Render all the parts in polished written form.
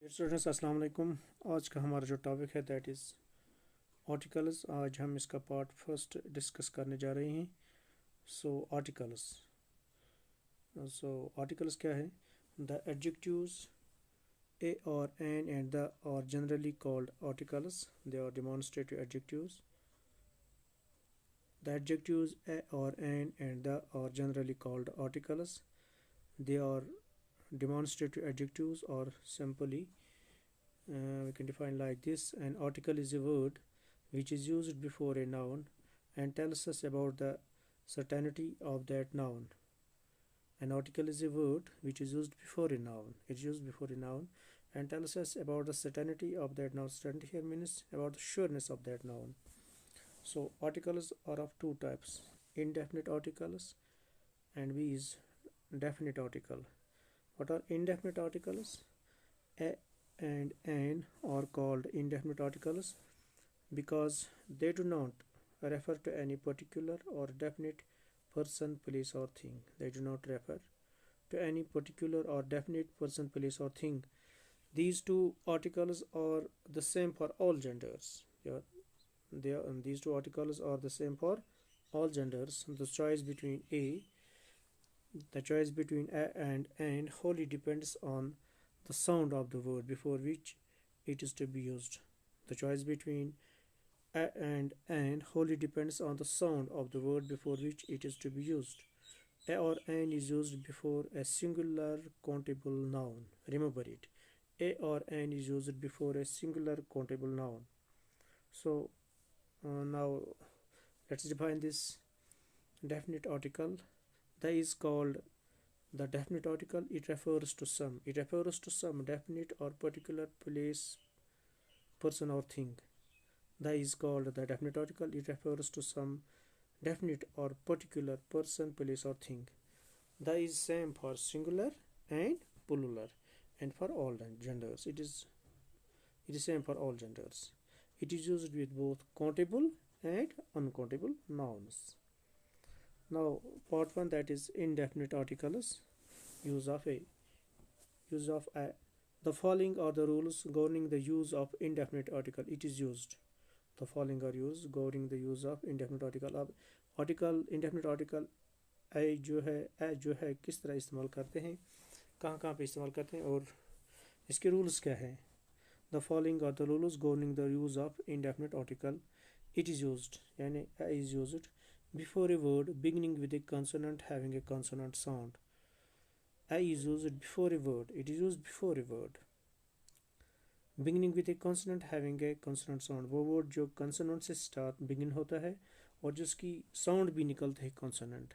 Students अस्सलाम वालेकुम। आज का हमारा जो टॉपिक है दैट इज़ आर्टिकल्स। आज हम इसका पार्ट फर्स्ट डिस्कस करने जा रहे हैं। सो आर्टिकल्स क्या है? द एडजेक्टिव्स ए और an and the are generally called articles. They are demonstrative adjectives. The adjectives a or an and the are generally called articles. They are demonstrative adjectives or simply we can define like this: an article is a word which is used before a noun and tells us about the certainty of that noun. An article is a word which is used before a noun. It's used before a noun and tells us about the certainty of that noun. Certainty here means about the sureness of that noun. So articles are of two types: indefinite articles and B is definite article. What are indefinite articles? A and an are called indefinite articles because they do not refer to any particular or definite person, place, or thing. They do not refer to any particular or definite person, place, or thing. These two articles are the same for all genders. These two articles are the same for all genders. The choice between a and an wholly depends on the sound of the word before which it is to be used. The choice between a and an wholly depends on the sound of the word before which it is to be used. A or an is used before a singular countable noun. Remember it. A or an is used before a singular countable noun. So now let's define this definite article. The is called the definite article. It refers to some definite or particular place, person, or thing. The is called the definite article. It refers to some definite or particular person, place, or thing. The is same for singular and plural and for all genders. It is same for all genders. It is used with both countable and uncountable nouns. Now part 1, that is indefinite articles. Use of a. The following are the rules governing the use of indefinite article. It is used. The following are used governing the use of indefinite article. अब article indefinite article ए जो है किस तरह इस्तेमाल करते हैं, कहाँ कहाँ पे इस्तेमाल करते हैं और इसके रूल्स क्या हैं. The following are the rules governing the use of indefinite article. It is used यानी a is used before a word beginning with a consonant having a consonant sound. A is used before a word. It is used before a word beginning with a consonant having a consonant sound. वो word जो consonant से start begin होता है और जिसकी sound भी निकलता है consonant.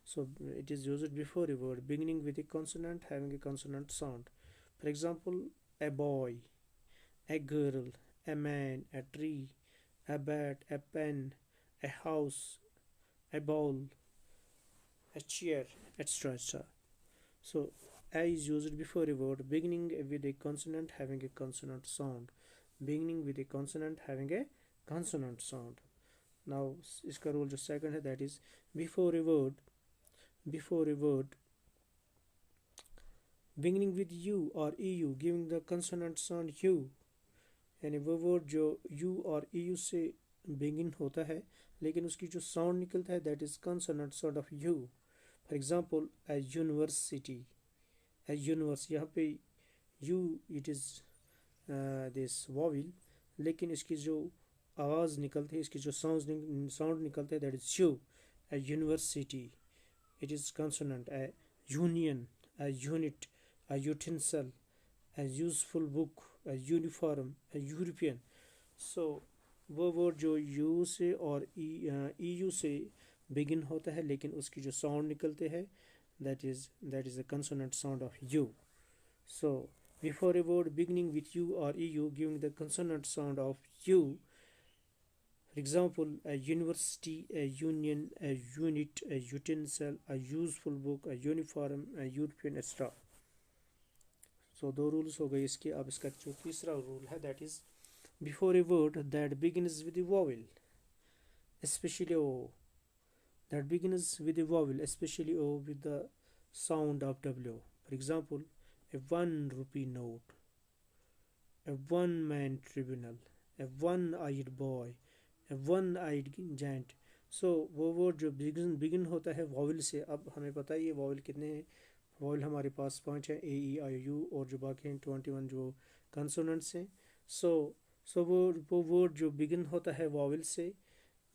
So it is used before a word beginning with a consonant having a consonant sound. For example, a boy, a girl, a man, a tree, a bat, a pen, a house, a bowl, a chair, etc. So a is used before a word beginning with a consonant having a consonant sound. Beginning with a consonant having a consonant sound. Now इसका rule जो second है, that is before a word beginning with u or eu giving the consonant sound u. यानी वो word जो u और eu से begin होता है लेकिन उसकी जो sound निकलता है that is consonant sound of u. For example, a university, a universe, यहाँ पे u it is this vowel लेकिन इसकी जो आवाज़ निकलती है, इसकी जो sound निकलता है that is u. A university, it is consonant. A union, a unit, a utensil, a useful book, a uniform, a European. So वो word जो u से और eu से begin होता है लेकिन उसकी जो sound निकलते हैं that is the consonant sound of u. So before a word beginning with u or eu giving the consonant sound of u. For example, a university, a union, a unit, a utensil, a useful book, a uniform, a European, etc. So दो rules हो गए इसके. अब इसका जो तीसरा rule है that is before a word that begins with a vowel, especially o, that begins with a vowel, especially o with the sound of w. For example, a 1 rupee note. a one man tribunal, a one eyed boy, a one eyed giant. सो वो word जो begin होता है vowel से, अब हमें पता है ये वॉवल कितने हैं। वॉवल हमारे पास 5 है, ए ई आई यू, और जो बाकी हैं 21 जो कंसोनेंट्स हैं। सो सो वो वर्ड जो बिगिन होता है वॉवल से,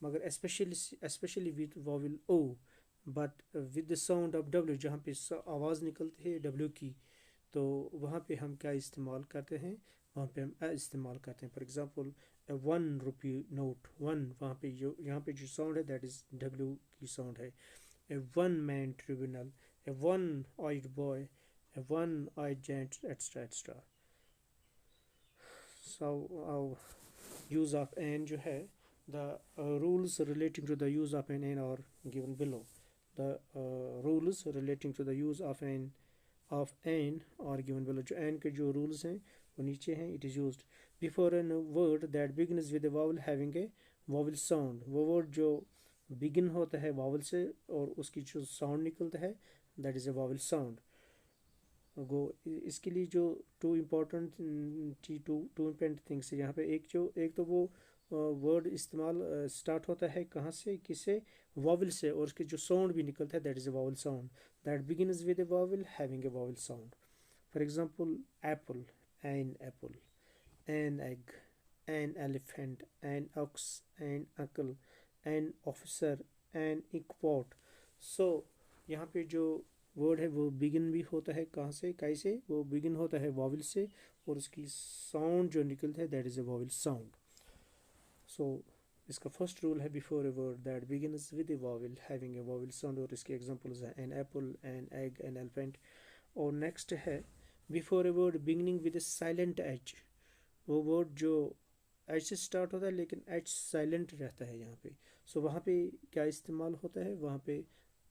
मगर especially with vowel O, but with the sound of W, जहाँ पे आवाज़ निकलती है डब्ल्यू की, तो वहाँ पे हम क्या इस्तेमाल करते हैं, वहाँ पे हम इस्तेमाल करते हैं। फॉर एग्जांपल ₹1 नोट, वन, वहाँ पे जो यहाँ पे जो साउंड है दैट इज़ डब्ल्यू की साउंड है। A one man tribunal, a one eyed boy, a one eyed gent, extra extra. So use of an जो है, the rules relating to the use of an are given below. The rules relating to the use of an are given below. जो an के जो rules हैं वो नीचे हैं। It is used before an word that begins with a vowel having a vowel sound. वो word जो begin होता है वावल से और उसकी जो साउंड निकलता है that is a vowel sound. गो इसके लिए जो टू इम्पोर्टेंट थिंग्स है यहाँ पे, एक तो वो वर्ड इस्तेमाल स्टार्ट होता है कहाँ से, किससे, वावल से, और उसके जो साउंड भी निकलता है that is a vowel sound that begins with a vowel having a vowel sound. For example apple, an apple, an egg, an elephant, an ox, an uncle, an officer, an equator. So यहाँ पे जो word है वो begin भी होता है कहाँ से, कैसे, वो बिगिन होता है वावल से, और उसकी साउंड जो निकलता है that is a vowel sound. So इसका फर्स्ट रूल है before a word that begins with a vowel having a vowel sound, और इसके एग्जांपल्स हैं an apple, an egg, an elephant. और नेक्स्ट है before a word beginning with a silent H. वो word जो H से start होता है लेकिन एच साइलेंट रहता है यहाँ पे। सो वहाँ पे क्या इस्तेमाल होता है, वहाँ पे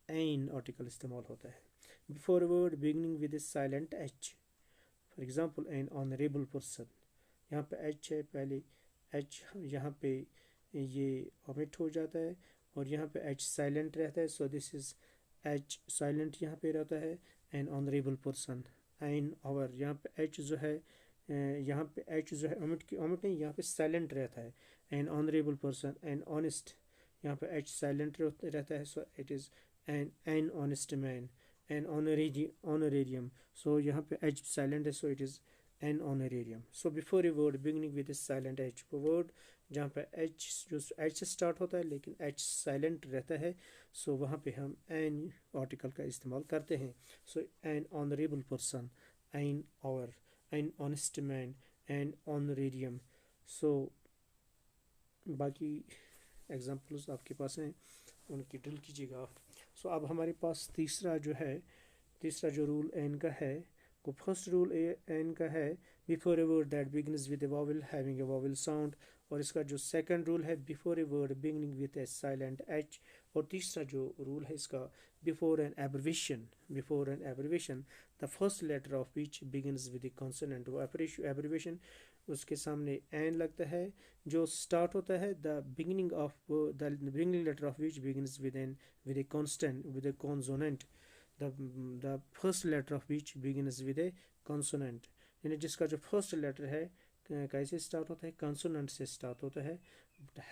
एन आर्टिकल इस्तेमाल होता है before a word beginning with a silent H. For example N honourable person, यहाँ पे एच है पहले, एच यहाँ पे ये ओमिट हो जाता है और यहाँ पे एच साइलेंट रहता है। So this is H silent यहाँ पे रहता है। An honourable person, an our, यहाँ पे एच जो है यहाँ पे एच जो है ओमिट नहीं, यहाँ पे साइलेंट रहता है। An honourable person, an honest, यहाँ पे एच साइलेंट रहता है। So it is an honest man, an honorarium. So यहाँ पे एच साइलेंट है, so it is an honorarium. So before a word beginning with silent H, वो word जहाँ पे एच जो एच से स्टार्ट होता है लेकिन एच साइलेंट रहता है, सो वहाँ पे हम एन आर्टिकल का इस्तेमाल करते हैं। So an honourable person, an hour, an honest man, an honorarium. So बाकी एग्जांपल्स आपके पास हैं, उनकी ड्रिल कीजिएगा आप। सो अब हमारे पास तीसरा जो रूल एन का है, वो फर्स्ट रूल एन का है before a word that begins with a vowel having a vowel sound, और इसका जो सेकंड रूल है before a word beginning with a silent H, और तीसरा जो रूल है इसका before an abbreviation the first letter of which begins with a consonant. वो एब्रिविएशन उसके सामने एन लगता है जो स्टार्ट होता है the beginning letter of which begins with a consonant, the first letter of which begins with a consonant। यानी जिसका जो फर्स्ट लेटर है कैसे स्टार्ट होता है, कंसोनेंट से स्टार्ट होता है,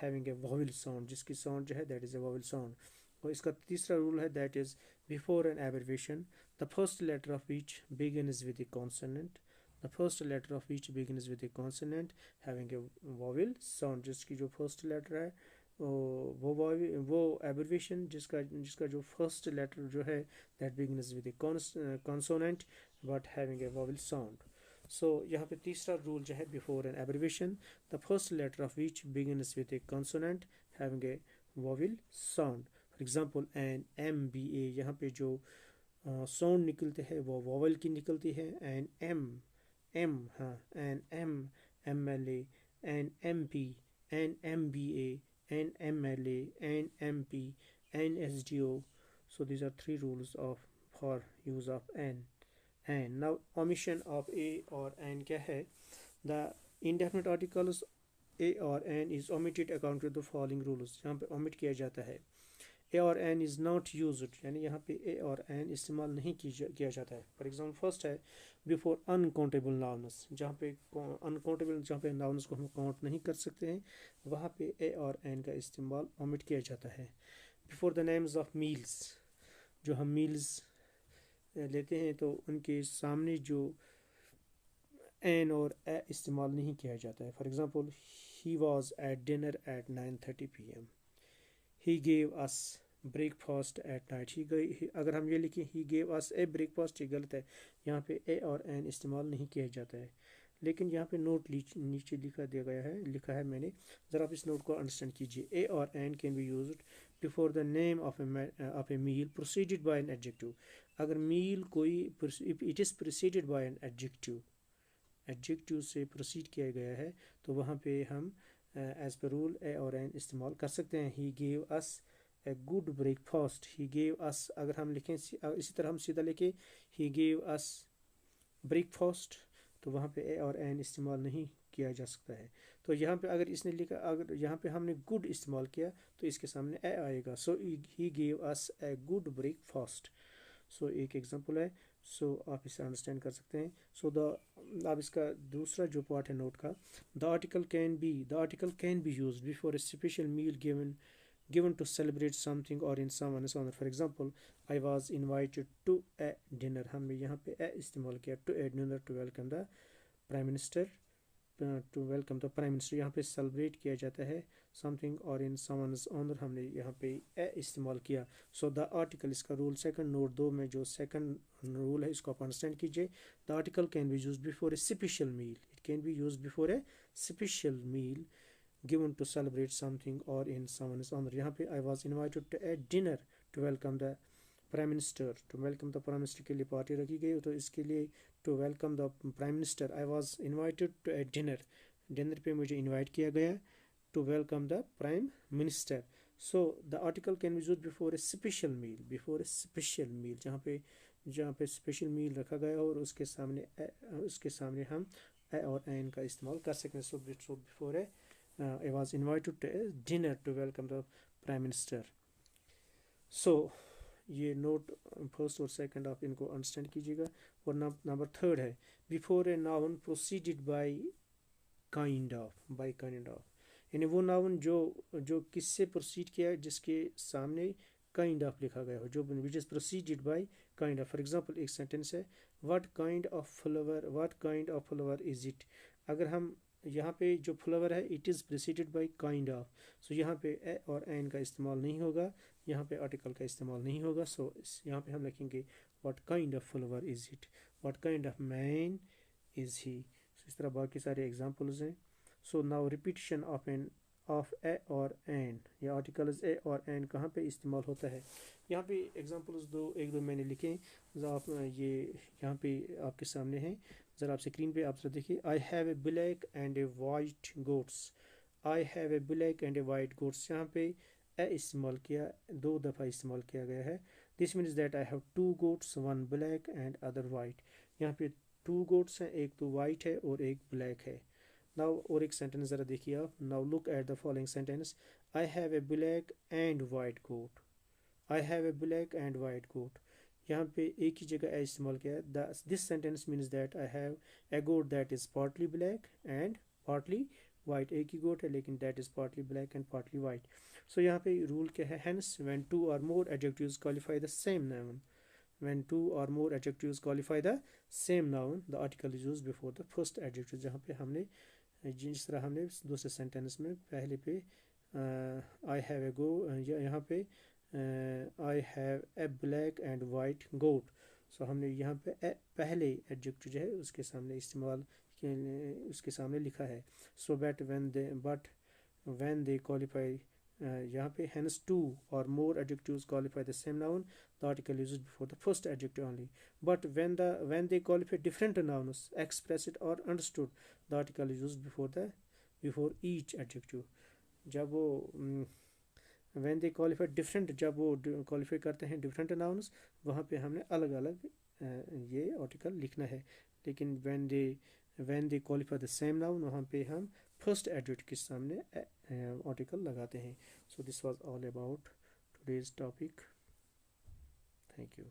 हैविंग ए वॉवल साउंड, जिसकी साउंड जो है that is a vowel sound. और इसका तीसरा रूल है that is before an abbreviation the first letter of which begins with a consonant, the first letter of which begins with a consonant having a vowel sound, जिसकी जो first letter है वो abbreviation जिसका जो first letter जो है that begins with a consonant but having a vowel sound. So यहाँ पे तीसरा रूल जो है before an abbreviation the first letter of which begins with a consonant having a vowel sound. For example an M B A, यहाँ पे जो sound निकलते हैं वो वॉवल की निकलती है। एन एम हाँ, an M L an M P, an M B A, NMLA, NMP, NSDO. So these are three rules for use of N. And now omission of A or N क्या है? The indefinite articles A or N is omitted according to the following rules. यहाँ पे omit किया जाता है ए और N is not used, यानी यहाँ पे ए और एन इस्तेमाल नहीं किया जाता है। फॉर एग्जाम्पल फर्स्ट है बिफोर अनकाउंटेबल नाउन्स, जहाँ पे अनकाउंटेबल, जहाँ पे नाउन्स को हम काउंट नहीं कर सकते हैं, वहाँ पे ए और एन का इस्तेमाल ओमिट किया जाता है। Before the names of meals, जो हम मील्स लेते हैं तो उनके सामने जो एन और ए इस्तेमाल नहीं किया जाता है। For example he was at dinner at 9:30 PM, he gave us breakfast at night. He गई, अगर हम ये लिखें ही गेव अस ए ब्रेकफास्ट, ये गलत है, यहाँ पे ए और एन इस्तेमाल नहीं किया जाता है। लेकिन यहाँ पे नोट नीचे लिखा दिया गया है, लिखा है मैंने, ज़रा आप इस नोट को अंडरस्टैंड कीजिए। ए और an can be used before the name of a meal proceeded by an adjective. अगर मील कोई, it is proceeded by an adjective, adjective से प्रोसीड किया गया है, तो वहाँ पे हम एज पर रूल ए और एन इस्तेमाल कर सकते हैं। ही gave us a good breakfast, he gave अस, अगर हम लिखें इसी तरह हम सीधा लिखें ही गेव अस ब्रेकफास्ट, तो वहाँ पे ए और एन इस्तेमाल नहीं किया जा सकता है। तो यहाँ पे अगर इसने लिखा, अगर यहाँ पे हमने गुड इस्तेमाल किया तो इसके सामने ए आएगा। So he gave us a good breakfast. So एक एग्जांपल है, सो आप इसे अंडरस्टैंड कर सकते हैं। सो द, अब इसका दूसरा जो पार्ट है नोट का, the article can be use before a special meal given to celebrate something or in someone's honor. For example, I was invited to a dinner, हमने यहाँ पे a इस्तेमाल किया, to a dinner to welcome the prime minister, to welcome the prime minister. यहाँ पे celebrate किया जाता है समथिंग और इन समवन्स ऑनर, हमने यहाँ पे ए इस्तेमाल किया। सो द आर्टिकल, इसका रूल सेकंड, नोट 2 में जो सेकंड रूल है इसको आप अंडरस्टैंड कीजिए। The article can be use before a special meal, it can be use before a special meal given to celebrate something or in someone's honor। यहाँ पे I was invited to a dinner to welcome the prime minister, to welcome the prime minister के लिए party रखी गई, तो इसके लिए to welcome the prime minister I was invited to a dinner, dinner पे मुझे इनवाइट किया गया to welcome the prime minister. So the article can be used before a special meal, before a special meal, जहाँ पे special मील रखा गया और उसके सामने हम ए और एन का इस्तेमाल कर सकते हैं। सो before A I was invited to a dinner to welcome the prime minister। So ये नोट फर्स्ट और सेकंड आप इनको अंडरस्टैंड कीजिएगा। और नंबर थर्ड है before a noun proceeded by kind of, यानी वो नाउन जो किससे प्रोसीड किया है, जिसके सामने काइंड ऑफ लिखा गया हो, जो which is proceeded by kind of. For example एक सेंटेंस है what kind of flower is it. अगर हम यहाँ पे जो फ्लावर है it is preceded by kind of, so यहाँ पे ए और एन का इस्तेमाल नहीं होगा, यहाँ पे आर्टिकल का इस्तेमाल नहीं होगा। सो यहाँ पे हम लिखेंगे what kind of flower is it, what kind of man is he. इस तरह बाकी सारे एग्जांपल्स हैं। So now repetition of a और एन, या आर्टिकल्स ए और एन कहाँ पे इस्तेमाल होता है। यहाँ पे एग्जांपल्स एक दो मैंने लिखे हैं, आप ये यहाँ पे आपके सामने हैं, ज़रा आप स्क्रीन पे आप देखिए। आई have a black and A white goats, I have a black and A white goats, यहाँ पे ए इस्तेमाल किया, 2 दफ़ा इस्तेमाल किया गया है। This means that I have 2 goats, 1 black and other white. यहाँ पे 2 गोट्स हैं, एक तो वाइट है और एक ब्लैक है। नाउ और एक सेंटेंस ज़रा देखिए आप, now look at the following sentence, I have a black and white goat, I have a black and white goat. यहाँ पे एक ही जगह ए इस्तेमाल किया है। This sentence means that I have a goat that is partly black and partly white, एक ही गोट है लेकिन that is partly black and partly white. So यहाँ पे रूल क्या है, हेंस व्हेन 2 और मोर adjectives qualify the same noun, when 2 or more adjectives qualify the same noun, the article is used before the first adjective। जहाँ पे हमने, जिस तरह हमने दूसरे सेंटेंस में पहले पे आई हैव ए गो, यहाँ पे I have a black and white goat. So हमने यहाँ पे पहले एडजेक्टिव जो है उसके सामने उसके सामने लिखा है। So but when they qualify, यहाँ पे hence 2 or more adjectives qualify the same noun, the article is used before the first adjective only। But when they qualify different nouns, expressed or understood, the article is used before each adjective। जब वो when they qualify different, जब वो qualify करते हैं different nouns, वहाँ पे हमने अलग अलग ये आर्टिकल लिखना है। लेकिन when they qualify the same noun, वहाँ पे हम फर्स्ट एडजेक्टिव के सामने आर्टिकल लगाते हैं। So this was all about today's topic. Thank you.